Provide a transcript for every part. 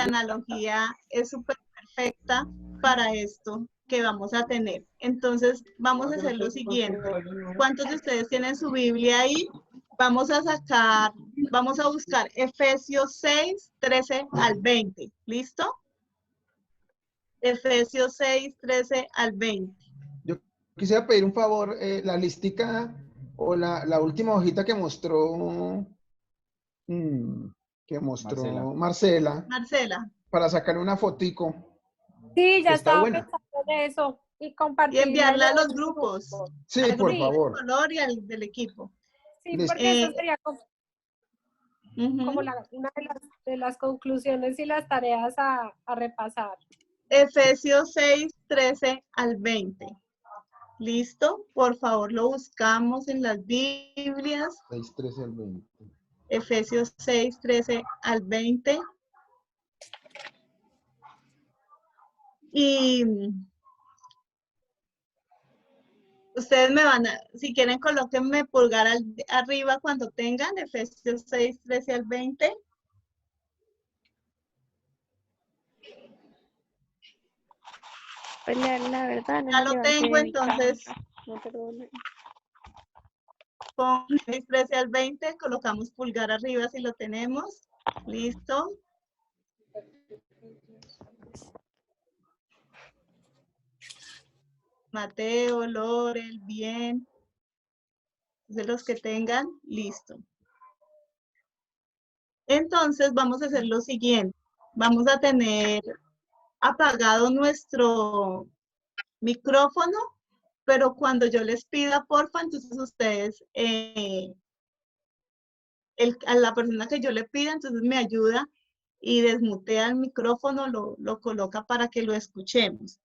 analogía es súper perfecta para esto que vamos a tener. Entonces, vamos a hacer lo siguiente. ¿Cuántos de ustedes tienen su Biblia ahí? Vamos a buscar Efesios 6, 13 al 20. ¿Listo? Efesios 6, 13 al 20. Yo quisiera pedir un favor, la listica o la última hojita que mostró, Marcela, Marcela. para sacar una fotico. Sí, ya Está estaba buena. pensando en eso. Y Y compartirla enviarla a en los los grupos. Sí, Al por grupo de favor. color y al del equipo. Sí, Listo. porque esa sería como Ujú. una de las conclusiones y las tareas a repasar. Efesios 6, 13 al 20. ¿Listo? Por favor, lo buscamos en las Biblias. 6, 13 al 20. Efesios 6, 13 al 20. Y ustedes me van a, si quieren, colóquenme pulgar arriba cuando tengan Efesios 6, 13 al 20. Pues la verdad no Ya me lo levanté tengo, de mi entonces cama. No, perdón. con 6, 13 al 20, colocamos pulgar arriba si lo tenemos. ¿Listo? Mateo, Lorel, bien. De los que tengan, listo. Entonces vamos a hacer lo siguiente. Vamos a tener apagado nuestro micrófono, pero cuando yo les pida, porfa, entonces ustedes, a la persona que yo le pida, entonces me ayuda y desmutea el micrófono, lo coloca para que lo escuchemos.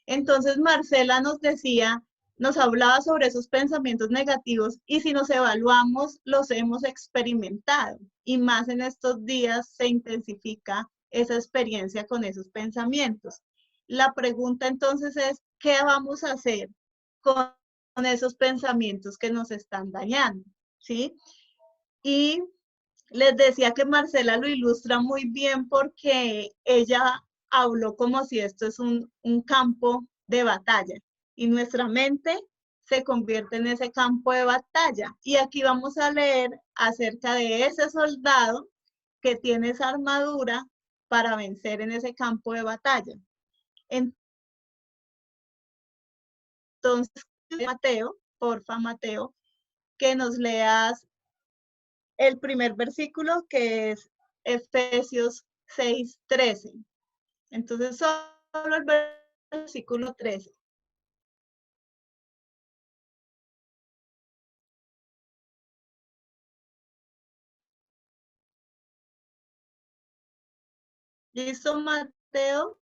Entonces Marcela nos decía, nos hablaba sobre esos pensamientos negativos y si nos evaluamos, los hemos experimentado y más en estos días se intensifica esa experiencia con esos pensamientos. La pregunta entonces es, ¿qué vamos a hacer con esos pensamientos que nos están dañando? ¿Sí? Y les decía que Marcela lo ilustra muy bien porque ella habló como si esto es un campo de batalla y nuestra mente se convierte en ese campo de batalla. Y aquí vamos a leer acerca de ese soldado que tiene esa armadura para vencer en ese campo de batalla. Entonces, Mateo, porfa, Mateo, que nos leas el primer versículo que es Efesios 6, 13. Entonces, solo el versículo 13. ¿Listo, Mateo?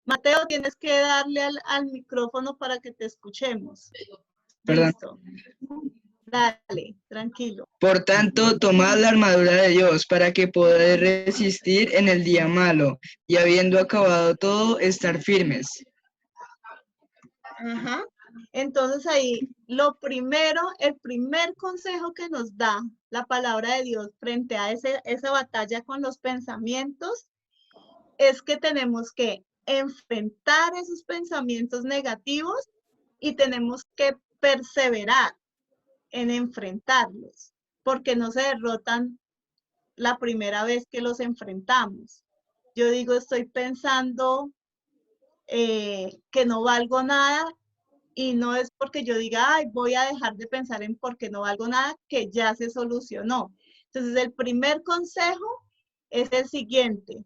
Mateo, tienes que darle al micrófono para que te escuchemos. Perdón. Listo. Dale, tranquilo. Por tanto, tomad la armadura de Dios para que podáis resistir en el día malo y habiendo acabado todo, estar firmes. Ajá. Entonces ahí, el primer consejo que nos da la palabra de Dios frente a esa batalla con los pensamientos es que tenemos que enfrentar esos pensamientos negativos y tenemos que perseverar en enfrentarlos, porque no se derrotan la primera vez que los enfrentamos. Yo digo, estoy pensando que no valgo nada y no es porque yo diga, ay, voy a dejar de pensar en por qué no valgo nada, que ya se solucionó. Entonces, el primer consejo es el siguiente,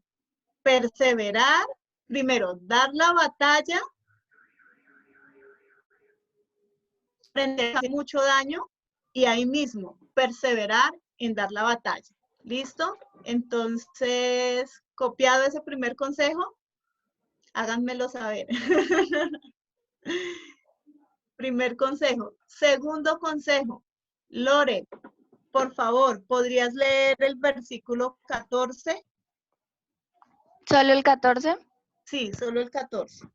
perseverar, primero, dar la batalla frente a que hace mucho daño y ahí mismo perseverar en dar la batalla. ¿Listo? Entonces, copiado ese primer consejo, háganmelo saber. Primer consejo. Segundo consejo. Lore, por favor, ¿podrías leer el versículo 14? ¿Solo el 14? Sí, solo el 14.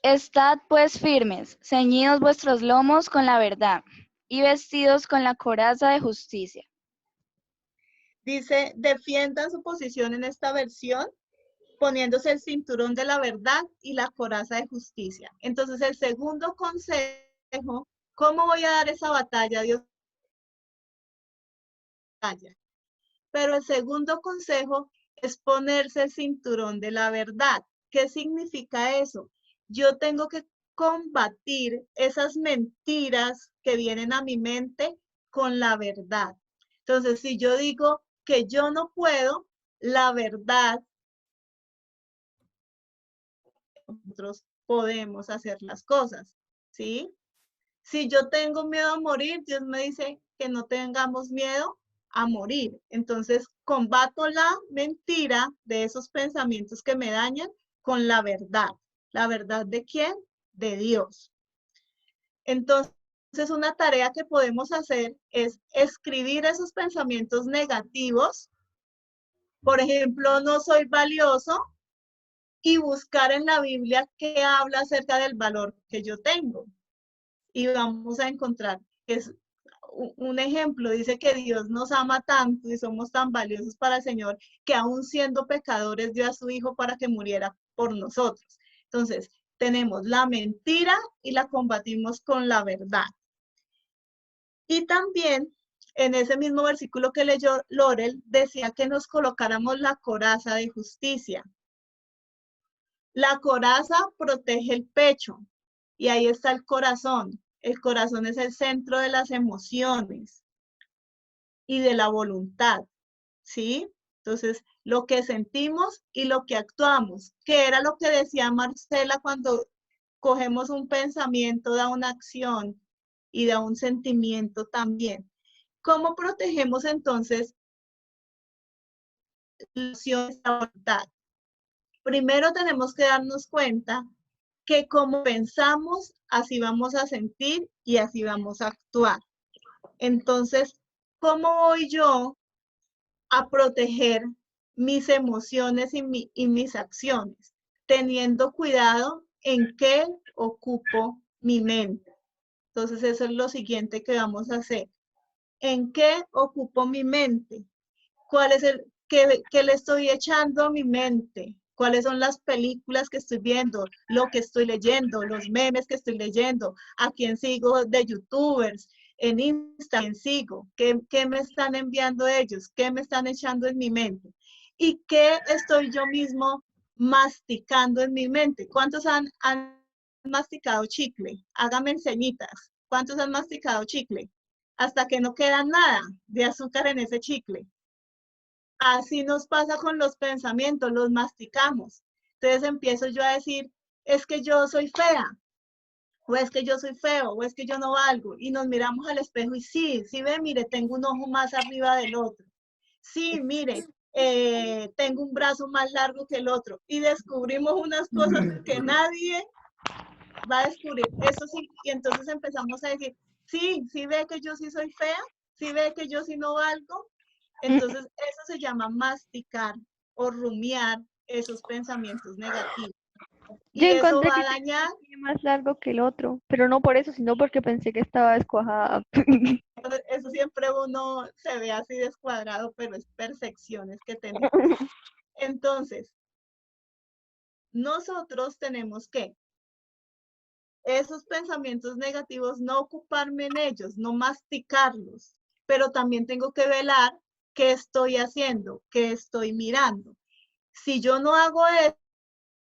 Estad pues firmes, ceñidos vuestros lomos con la verdad, y vestidos con la coraza de justicia. Dice, defiendan su posición en esta versión, poniéndose el cinturón de la verdad y la coraza de justicia. Entonces, el segundo consejo, ¿cómo voy a dar esa batalla? Dios, batalla. Pero el segundo consejo es ponerse el cinturón de la verdad. ¿Qué significa eso? Yo tengo que combatir esas mentiras que vienen a mi mente con la verdad. Entonces, si yo digo que yo no puedo, la verdad, nosotros podemos hacer las cosas, ¿sí? Si yo tengo miedo a morir, Dios me dice que no tengamos miedo a morir. Entonces, combato la mentira de esos pensamientos que me dañan con la verdad. ¿La verdad de quién? De Dios. Entonces, una tarea que podemos hacer es escribir esos pensamientos negativos. Por ejemplo, no soy valioso, y buscar en la Biblia qué habla acerca del valor que yo tengo. Y vamos a encontrar que es un ejemplo, dice que Dios nos ama tanto y somos tan valiosos para el Señor que aún siendo pecadores dio a su Hijo para que muriera por nosotros. Entonces, tenemos la mentira y la combatimos con la verdad. Y también en ese mismo versículo que leyó Lorel, decía que nos colocáramos la coraza de justicia. La coraza protege el pecho y ahí está el corazón. El corazón es el centro de las emociones y de la voluntad, ¿sí? Entonces, lo que sentimos y lo que actuamos, que era lo que decía Marcela cuando cogemos un pensamiento, da una acción y da un sentimiento también. ¿Cómo protegemos entonces la voluntad? Primero tenemos que darnos cuenta que como pensamos, así vamos a sentir y así vamos a actuar. Entonces, ¿cómo voy yo a proteger mis emociones y mis acciones? Teniendo cuidado en qué ocupo mi mente. Entonces, eso es lo siguiente que vamos a hacer. ¿En qué ocupo mi mente? ¿Cuál es el que le estoy echando a mi mente? ¿Cuáles son las películas que estoy viendo? Lo que estoy leyendo, los memes que estoy leyendo, a quién sigo de youtubers, en Instagram sigo, ¿qué me están enviando ellos? ¿Qué me están echando en mi mente? ¿Y qué estoy yo mismo masticando en mi mente? ¿Cuántos han masticado chicle? Háganme enseñitas. ¿Cuántos han masticado chicle? Hasta que no queda nada de azúcar en ese chicle. Así nos pasa con los pensamientos, los masticamos. Entonces empiezo yo a decir, es que yo soy fea, o es que yo soy feo, o es que yo no valgo. Y nos miramos al espejo y sí, ve, mire, tengo un ojo más arriba del otro. Sí, mire, tengo un brazo más largo que el otro. Y descubrimos unas cosas que nadie va a descubrir. Eso sí, y entonces empezamos a decir, sí, ve que yo sí soy fea, sí ve que yo sí no valgo. Entonces, eso se llama masticar o rumiar esos pensamientos negativos. Yo Y eso encontré va que a dañar, tenía más largo que el otro, pero no por eso, sino porque pensé que estaba descuajada. eso siempre uno se ve así descuadrado, pero es percepciones que tenemos. Entonces, nosotros tenemos que, esos pensamientos negativos, no ocuparme en ellos, no masticarlos, pero también tengo que velar qué estoy haciendo, qué estoy mirando. Si yo no hago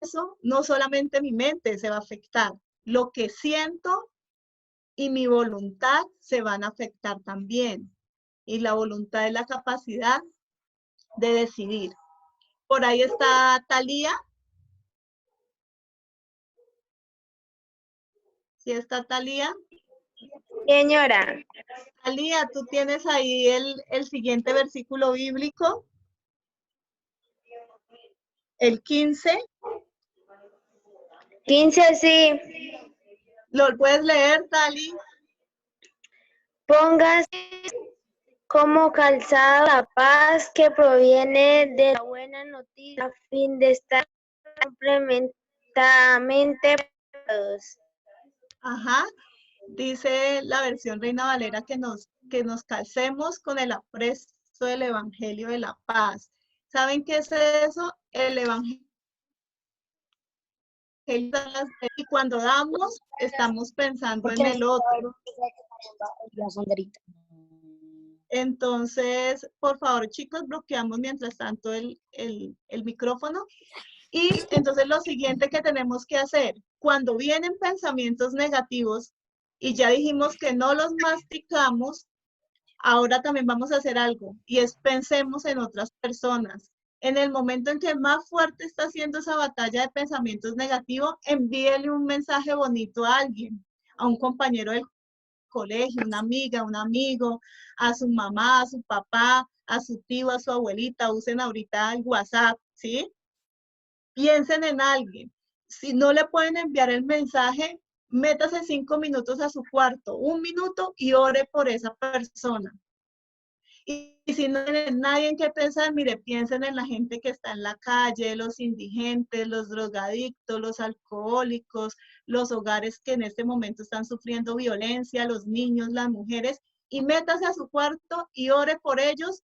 eso, no solamente mi mente se va a afectar, lo que siento y mi voluntad se van a afectar también. Y la voluntad es la capacidad de decidir. Por ahí está Talía. ¿Sí está Talía? Señora, Talía, tú tienes ahí el siguiente versículo bíblico, el 15. 15 sí, ¿Lo puedes leer, Tali? póngase como calzado la paz que proviene de la buena noticia a fin de estar completamente preparados. Ajá. Dice la versión Reina Valera que nos calcemos con el apresto del Evangelio de la Paz. ¿Saben qué es eso? El Evangelio. Y cuando damos, estamos pensando en el otro. Entonces, por favor, chicos, bloqueamos mientras tanto el micrófono. Y entonces lo siguiente que tenemos que hacer, cuando vienen pensamientos negativos, y ya dijimos que no los masticamos, ahora también vamos a hacer algo, y es pensemos en otras personas. En el momento en que más fuerte está haciendo esa batalla de pensamientos negativos, envíele un mensaje bonito a alguien, a un compañero del colegio, una amiga, un amigo, a su mamá, a su papá, a su tío, a su abuelita. Usen ahorita el WhatsApp, ¿sí? Piensen en alguien. Si no le pueden enviar el mensaje, métase 5 minutos a su cuarto, 1 minuto, y ore por esa persona. Y si no tienen nadie en que pensar, mire, piensen en la gente que está en la calle, los indigentes, los drogadictos, los alcohólicos, los hogares que en este momento están sufriendo violencia, los niños, las mujeres, y métase a su cuarto y ore por ellos.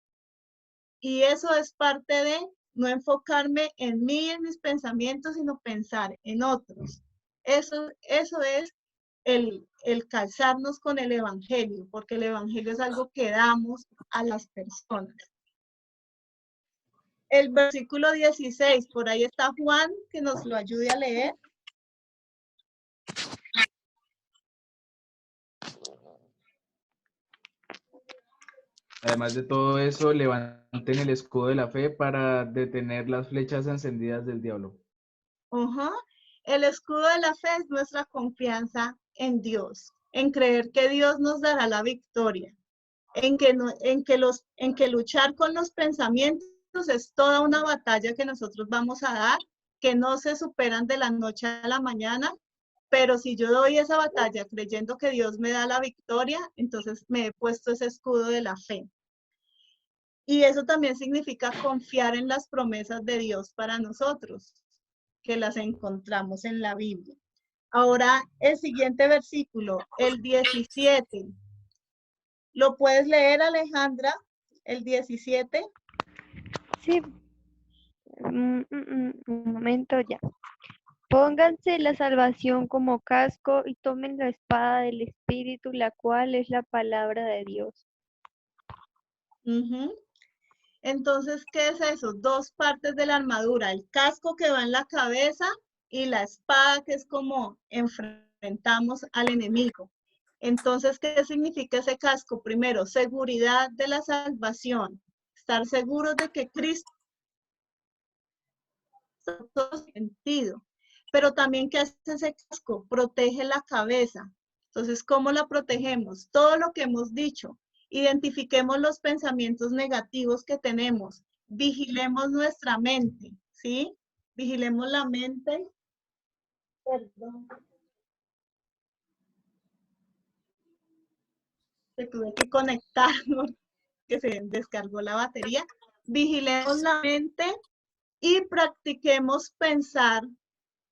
Y eso es parte de no enfocarme en mí, en mis pensamientos, sino pensar en otros. Eso es el calzarnos con el Evangelio, porque el Evangelio es algo que damos a las personas. El versículo 16, por ahí está Juan, que nos lo ayude a leer. Además de todo eso, levanten el escudo de la fe para detener las flechas encendidas del diablo. El escudo de la fe es nuestra confianza en Dios, en creer que Dios nos dará la victoria, en que luchar con los pensamientos es toda una batalla que nosotros vamos a dar, que no se superan de la noche a la mañana, pero si yo doy esa batalla creyendo que Dios me da la victoria, entonces me he puesto ese escudo de la fe. Y eso también significa confiar en las promesas de Dios para nosotros, que las encontramos en la Biblia. Ahora, el siguiente versículo, el 17. ¿Lo puedes leer, Alejandra? El 17. Sí. Un momento ya. Pónganse la salvación como casco y tomen la espada del Espíritu, la cual es la palabra de Dios. Entonces, ¿qué es eso? 2 partes de la armadura, el casco que va en la cabeza y la espada, que es como enfrentamos al enemigo. Entonces, ¿qué significa ese casco? Primero, seguridad de la salvación, estar seguros de que Cristo en todo sentido. Pero también, ¿qué hace ese casco? Protege la cabeza. Entonces, ¿cómo la protegemos? Todo lo que hemos dicho. Identifiquemos los pensamientos negativos que tenemos. Vigilemos nuestra mente, ¿sí? Vigilemos la mente. Perdón. Se tuve que conectar porque se descargó la batería. Vigilemos la mente y practiquemos pensar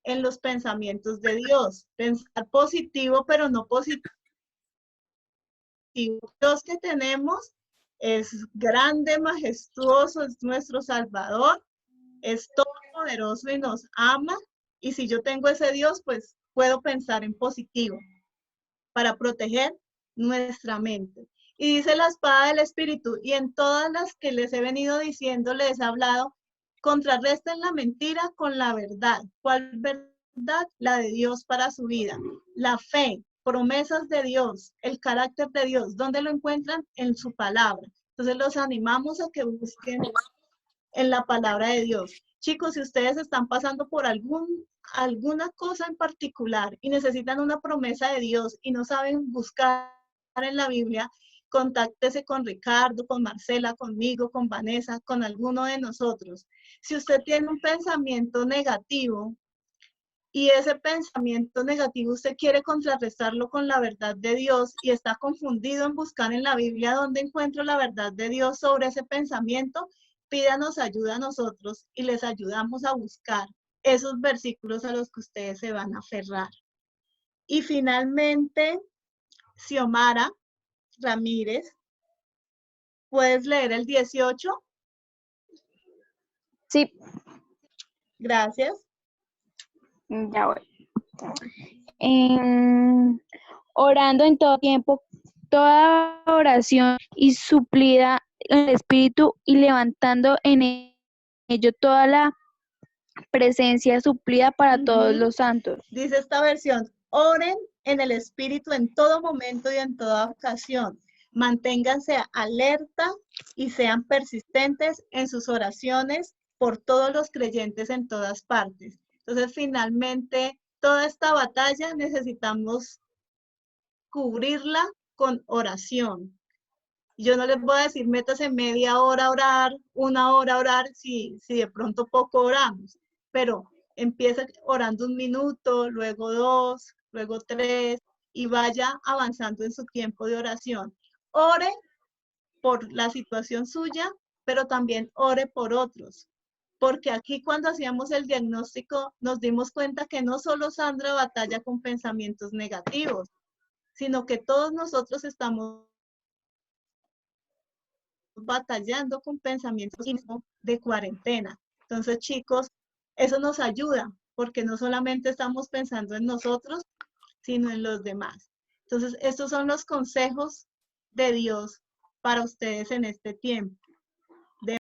en los pensamientos de Dios. Pensar positivo, pero no positivo. Dios que tenemos es grande, majestuoso, es nuestro Salvador, es todopoderoso y nos ama. Y si yo tengo ese Dios, pues puedo pensar en positivo para proteger nuestra mente. Y dice la espada del Espíritu, y en todas las que les he venido diciendo, les he hablado, contrarresten la mentira con la verdad. ¿Cuál verdad? La de Dios para su vida. La fe, promesas de Dios, el carácter de Dios. ¿Dónde lo encuentran? En su palabra. Entonces los animamos a que busquen en la palabra de Dios. Chicos, si ustedes están pasando por alguna cosa en particular y necesitan una promesa de Dios y no saben buscar en la Biblia, contáctese con Ricardo, con Marcela, conmigo, con Vanessa, con alguno de nosotros. Si usted tiene un pensamiento negativo y ese pensamiento negativo usted quiere contrarrestarlo con la verdad de Dios y está confundido en buscar en la Biblia dónde encuentro la verdad de Dios sobre ese pensamiento, pídanos ayuda a nosotros y les ayudamos a buscar esos versículos a los que ustedes se van a aferrar. Y finalmente, Xiomara Ramírez ¿Puedes leer el 18? Sí, Gracias. ya voy. Orando en todo tiempo, toda oración y suplida en el Espíritu y levantando en ello toda la presencia suplida para todos Ujú. los santos. Dice esta versión, oren en el Espíritu en todo momento y en toda ocasión. Manténganse alerta y sean persistentes en sus oraciones por todos los creyentes en todas partes. Entonces, finalmente, toda esta batalla necesitamos cubrirla con oración. Yo no les voy a decir, métase media hora a orar, una hora a orar, si de pronto poco oramos, pero empieza orando 1 minuto, luego 2, luego 3, y vaya avanzando en su tiempo de oración. Ore por la situación suya, pero también ore por otros. Porque aquí cuando hacíamos el diagnóstico nos dimos cuenta que no solo Sandra batalla con pensamientos negativos, sino que todos nosotros estamos batallando con pensamientos de cuarentena. Entonces, chicos, eso nos ayuda porque no solamente estamos pensando en nosotros, sino en los demás. Entonces, estos son los consejos de Dios para ustedes en este tiempo.